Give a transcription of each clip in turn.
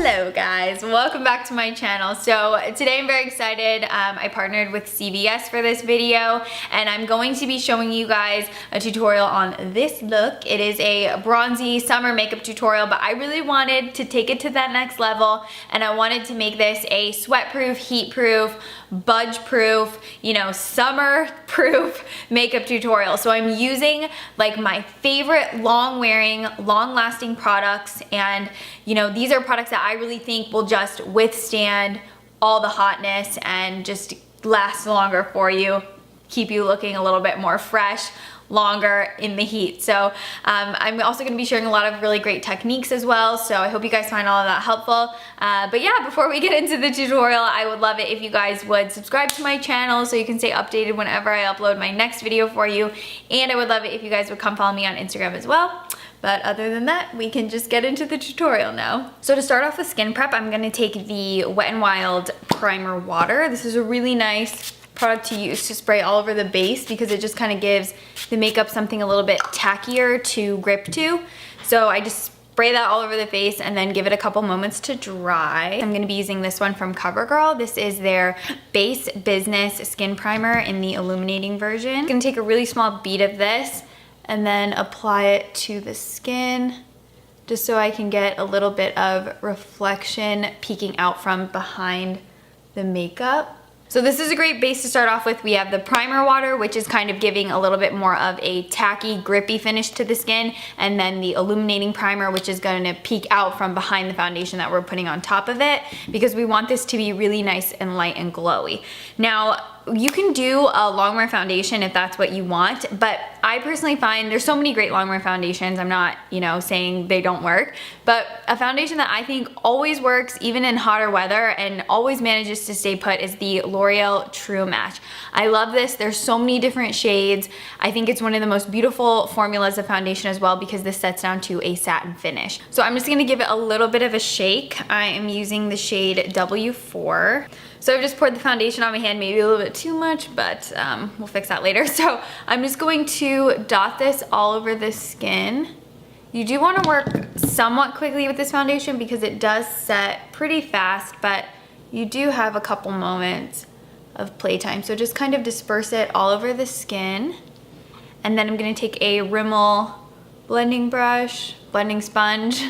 Hello guys, welcome back to my channel. So today I'm very excited. I partnered with CVS for this video and I'm going to be showing you guys a tutorial on this look. It is a bronzy summer makeup tutorial, but I really wanted to take it to that next level and I wanted to make this a sweat-proof, heat-proof, budge-proof, summer-proof makeup tutorial. So I'm using like my favorite long-wearing, long-lasting products, and these are products that I really think will just withstand all the hotness and just last longer for you, keep you looking a little bit more fresh longer in the heat. So I'm also going to be sharing a lot of really great techniques as well, so I hope you guys find all of that helpful. But yeah, before we get into the tutorial, I would love it if you guys would subscribe to my channel so you can stay updated whenever I upload my next video for you, and I would love it if you guys would come follow me on Instagram as well. But other than that, we can just get into the tutorial now. So to start off with skin prep, I'm going to take the Wet n Wild Primer Water. This is a really nice product to use to spray all over the base because it just kind of gives the makeup something a little bit tackier to grip to. So I just spray that all over the face and then give it a couple moments to dry. I'm gonna be using this one from CoverGirl. This is their Base Business Skin Primer in the illuminating version. I'm gonna take a really small bead of this and then apply it to the skin just so I can get a little bit of reflection peeking out from behind the makeup. So this is a great base to start off with. We have the primer water, which is kind of giving a little bit more of a tacky, grippy finish to the skin, and then the illuminating primer, which is going to peek out from behind the foundation that we're putting on top of it, because we want this to be really nice and light and glowy. Now, you can do a longwear foundation if that's what you want, but I personally find there's so many great longwear foundations. I'm not, saying they don't work, but a foundation that I think always works even in hotter weather and always manages to stay put is the L'Oreal True Match. I love this. There's so many different shades. I think it's one of the most beautiful formulas of foundation as well because this sets down to a satin finish. So I'm just gonna give it a little bit of a shake. I am using the shade W4. So I've just poured the foundation on my hand, maybe a little bit too much, but we'll fix that later. So I'm just going to dot this all over the skin. You do want to work somewhat quickly with this foundation because it does set pretty fast, but you do have a couple moments of playtime. So just kind of disperse it all over the skin. And then I'm going to take a Rimmel blending brush, blending sponge,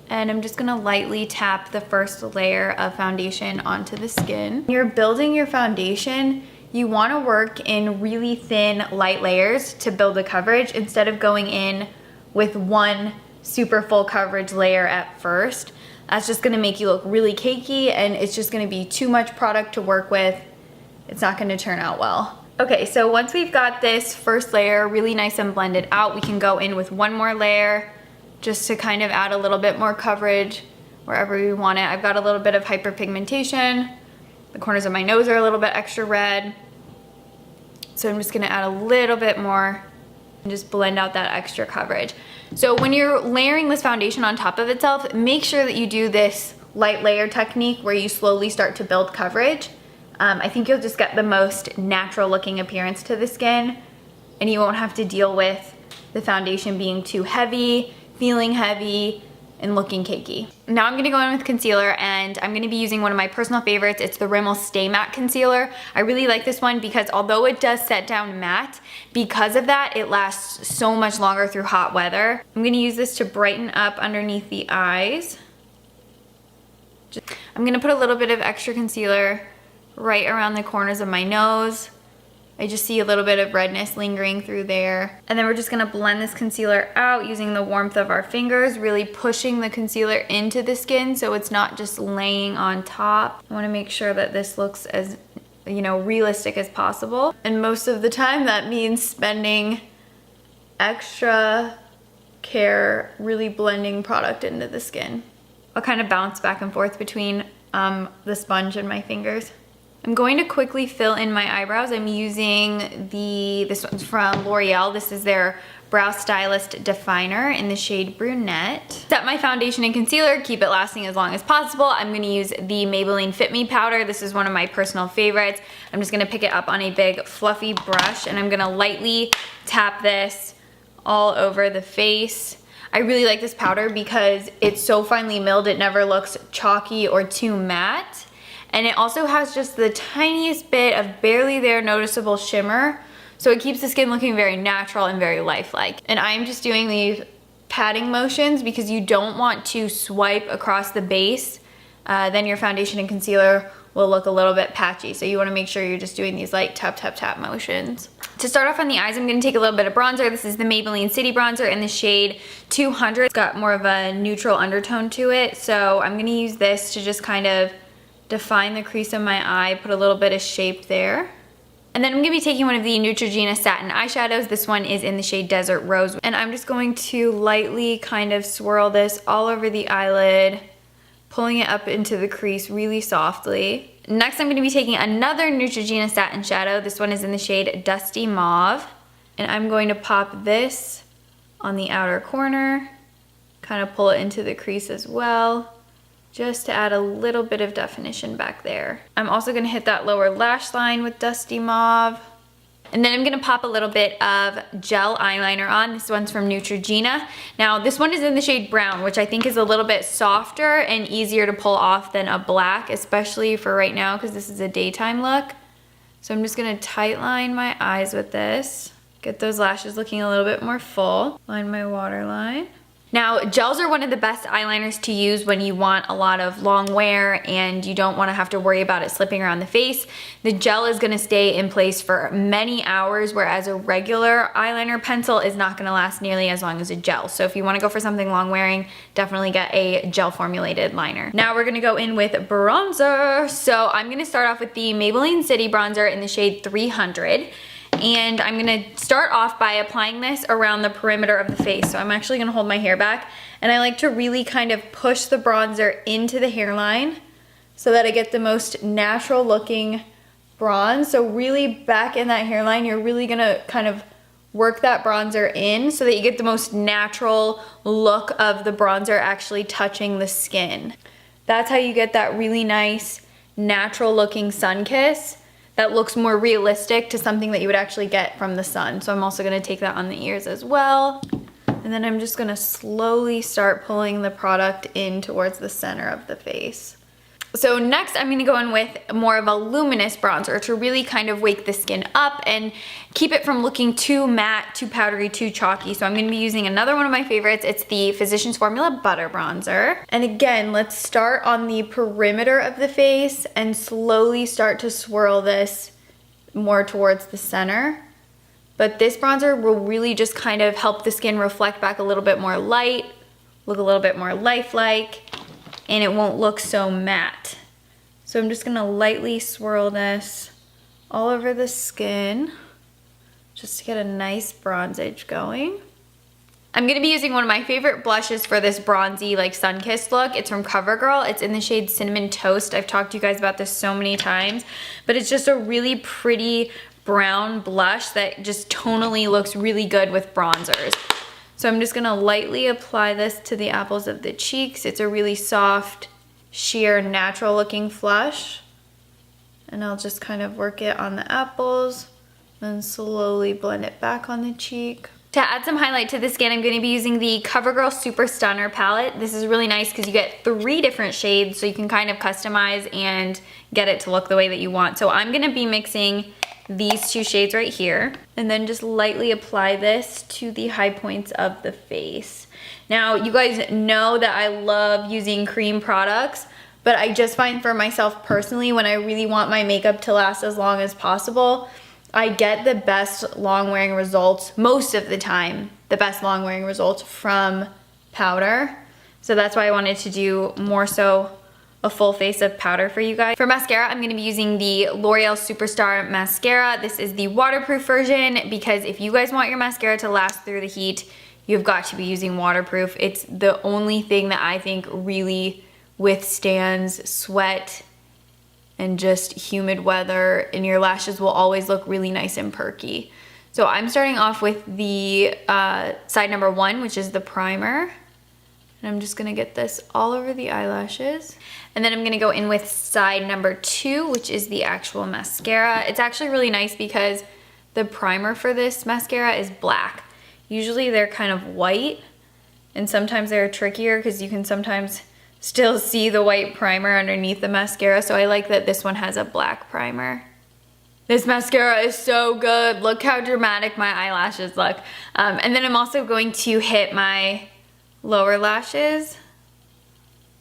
and I'm just gonna lightly tap the first layer of foundation onto the skin. When you're building your foundation, you wanna work in really thin, light layers to build the coverage instead of going in with one super full coverage layer at first. That's just gonna make you look really cakey and it's just gonna be too much product to work with. It's not gonna turn out well. Okay, so once we've got this first layer really nice and blended out, we can go in with one more layer just to kind of add a little bit more coverage wherever we want it. I've got a little bit of hyperpigmentation. The corners of my nose are a little bit extra red. So I'm just gonna add a little bit more and just blend out that extra coverage. So when you're layering this foundation on top of itself, make sure that you do this light layer technique where you slowly start to build coverage. I think you'll just get the most natural looking appearance to the skin and you won't have to deal with the foundation being too heavy, feeling heavy, and looking cakey. Now I'm gonna go in with concealer and I'm gonna be using one of my personal favorites. It's the Rimmel Stay Matte Concealer. I really like this one because although it does set down matte, because of that, it lasts so much longer through hot weather. I'm gonna use this to brighten up underneath the eyes. I'm gonna put a little bit of extra concealer right around the corners of my nose. I just see a little bit of redness lingering through there. And then we're just gonna blend this concealer out using the warmth of our fingers, really pushing the concealer into the skin so it's not just laying on top. I wanna make sure that this looks as, realistic as possible. And most of the time that means spending extra care really blending product into the skin. I'll kind of bounce back and forth between the sponge and my fingers. I'm going to quickly fill in my eyebrows. I'm using this one's from L'Oreal. This is their Brow Stylist Definer in the shade Brunette. Set my foundation and concealer, keep it lasting as long as possible. I'm gonna use the Maybelline Fit Me Powder. This is one of my personal favorites. I'm just gonna pick it up on a big fluffy brush and I'm gonna lightly tap this all over the face. I really like this powder because it's so finely milled, it never looks chalky or too matte. And it also has just the tiniest bit of barely there noticeable shimmer. So it keeps the skin looking very natural and very lifelike. And I'm just doing these patting motions because you don't want to swipe across the base. Then your foundation and concealer will look a little bit patchy. So you wanna make sure you're just doing these light tap, tap, tap motions. To start off on the eyes, I'm gonna take a little bit of bronzer. This is the Maybelline City Bronzer in the shade 200. It's got more of a neutral undertone to it. So I'm gonna use this to just kind of define the crease of my eye, put a little bit of shape there. And then I'm gonna be taking one of the Neutrogena Satin eyeshadows. This one is in the shade Desert Rose. And I'm just going to lightly kind of swirl this all over the eyelid, pulling it up into the crease really softly. Next, I'm gonna be taking another Neutrogena Satin shadow. This one is in the shade Dusty Mauve. And I'm going to pop this on the outer corner, kind of pull it into the crease as well, just to add a little bit of definition back there. I'm also gonna hit that lower lash line with Dusty Mauve. And then I'm gonna pop a little bit of gel eyeliner on. This one's from Neutrogena. Now this one is in the shade Brown, which I think is a little bit softer and easier to pull off than a black, especially for right now because this is a daytime look. So I'm just gonna tight line my eyes with this. Get those lashes looking a little bit more full. Line my waterline. Now, gels are one of the best eyeliners to use when you want a lot of long wear and you don't want to have to worry about it slipping around the face. The gel is going to stay in place for many hours, whereas a regular eyeliner pencil is not going to last nearly as long as a gel. So if you want to go for something long wearing, definitely get a gel formulated liner. Now we're going to go in with bronzer. So I'm going to start off with the Maybelline City Bronzer in the shade 300. And I'm gonna start off by applying this around the perimeter of the face. So I'm actually gonna hold my hair back, and I like to really kind of push the bronzer into the hairline so that I get the most natural looking bronze. So really back in that hairline, you're really gonna kind of work that bronzer in so that you get the most natural look of the bronzer actually touching the skin. That's how you get that really nice, natural looking sun kiss that looks more realistic to something that you would actually get from the sun. So I'm also gonna take that on the ears as well. And then I'm just gonna slowly start pulling the product in towards the center of the face. So next I'm gonna go in with more of a luminous bronzer to really kind of wake the skin up and keep it from looking too matte, too powdery, too chalky. So I'm gonna be using another one of my favorites. It's the Physicians Formula Butter Bronzer. And again, let's start on the perimeter of the face and slowly start to swirl this more towards the center. But this bronzer will really just kind of help the skin reflect back a little bit more light, look a little bit more lifelike, and it won't look so matte. So I'm just gonna lightly swirl this all over the skin just to get a nice bronzage going. I'm gonna be using one of my favorite blushes for this bronzy, like sun-kissed look. It's from CoverGirl. It's in the shade Cinnamon Toast. I've talked to you guys about this so many times, but it's just a really pretty brown blush that just tonally looks really good with bronzers. So I'm just gonna lightly apply this to the apples of the cheeks. It's a really soft, sheer, natural looking flush. And I'll just kind of work it on the apples, then slowly blend it back on the cheek. To add some highlight to the skin, I'm gonna be using the CoverGirl Super Stunner palette. This is really nice because you get 3 different shades, so you can kind of customize and get it to look the way that you want. So I'm gonna be mixing these 2 shades right here, and then just lightly apply this to the high points of the face. Now, you guys know that I love using cream products, but I just find for myself personally, when I really want my makeup to last as long as possible, I get the best long wearing results, most of the time, the best long wearing results from powder. So that's why I wanted to do more so a full face of powder for you guys. For mascara, I'm gonna be using the L'Oreal Superstar Mascara. This is the waterproof version because if you guys want your mascara to last through the heat, you've got to be using waterproof. It's the only thing that I think really withstands sweat and just humid weather, and your lashes will always look really nice and perky. So I'm starting off with the side number 1, which is the primer. And I'm just gonna get this all over the eyelashes. And then I'm gonna go in with side number 2, which is the actual mascara. It's actually really nice because the primer for this mascara is black. Usually they're kind of white, and sometimes they're trickier because you can sometimes still see the white primer underneath the mascara, so I like that this one has a black primer. This mascara is so good. Look how dramatic my eyelashes look. And then I'm also going to hit my lower lashes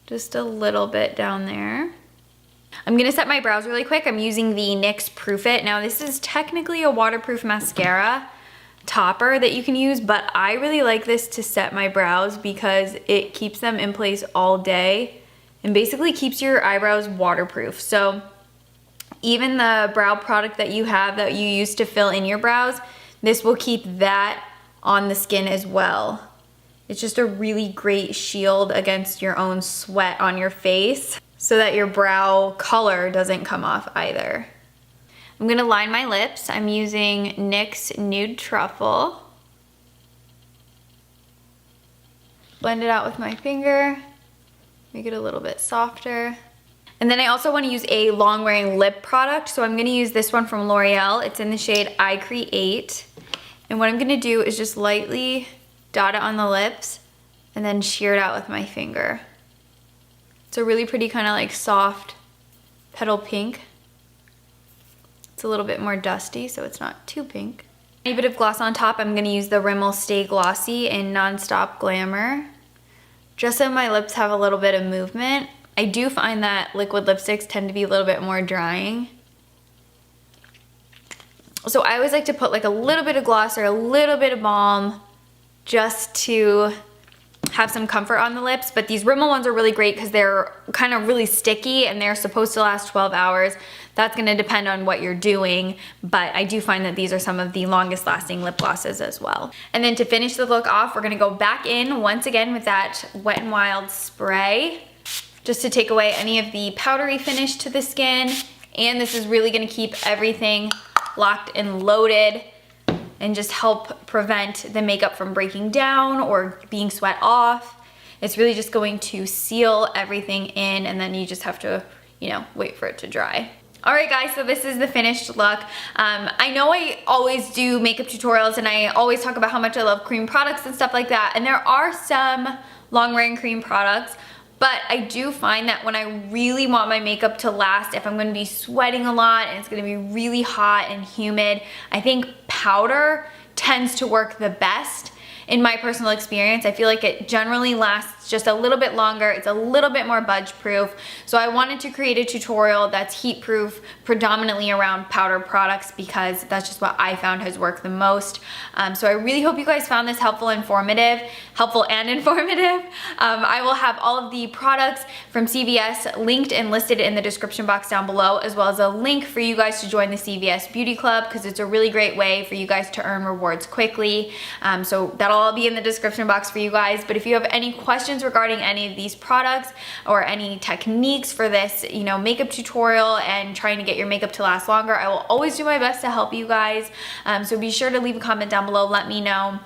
just a little bit down there. I'm gonna set my brows really quick. I'm using the NYX Proof It. Now this is technically a waterproof mascara topper that you can use, but I really like this to set my brows because it keeps them in place all day and basically keeps your eyebrows waterproof. So even the brow product that you have that you use to fill in your brows, this will keep that on the skin as well. It's just a really great shield against your own sweat on your face so that your brow color doesn't come off either. I'm gonna line my lips. I'm using NYX Nude Truffle. Blend it out with my finger, make it a little bit softer. And then I also want to use a long wearing lip product, so I'm going to use this one from L'Oreal. It's in the shade I Create. And what I'm going to do is just lightly dot it on the lips and then shear it out with my finger. It's a really pretty kind of like soft petal pink. It's a little bit more dusty, so it's not too pink. A bit of gloss on top. I'm going to use the Rimmel Stay Glossy in Non-Stop Glamour, just so my lips have a little bit of movement. I do find that liquid lipsticks tend to be a little bit more drying. So I always like to put like a little bit of gloss or a little bit of balm just to have some comfort on the lips. But these Rimmel ones are really great because they're kind of really sticky and they're supposed to last 12 hours. That's gonna depend on what you're doing, but I do find that these are some of the longest lasting lip glosses as well. And then to finish the look off, we're gonna go back in once again with that Wet n Wild spray, just to take away any of the powdery finish to the skin. And this is really gonna keep everything locked and loaded and just help prevent the makeup from breaking down or being sweat off. It's really just going to seal everything in, and then you just have to, you know, wait for it to dry. All right guys, so this is the finished look. I know I always do makeup tutorials and I always talk about how much I love cream products and stuff like that, and there are some long wearing cream products, but I do find that when I really want my makeup to last, if I'm gonna be sweating a lot and it's gonna be really hot and humid, I think powder tends to work the best. In my personal experience, I feel like it generally lasts just a little bit longer. It's a little bit more budge proof. So I wanted to create a tutorial that's heat proof, predominantly around powder products, because that's just what I found has worked the most. So I really hope you guys found this helpful and informative. I will have all of the products from CVS linked and listed in the description box down below, as well as a link for you guys to join the CVS Beauty Club, because it's a really great way for you guys to earn rewards quickly. So that'll all be in the description box for you guys. But if you have any questions regarding any of these products or any techniques for this, you know, makeup tutorial and trying to get your makeup to last longer, I will always do my best to help you guys. So be sure to leave a comment down below, let me know.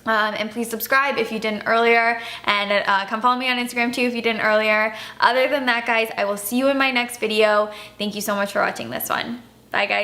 And please subscribe if you didn't earlier, and come follow me on Instagram too if you didn't earlier. Other than that guys, I will see you in my next video. Thank you so much for watching this one. Bye guys.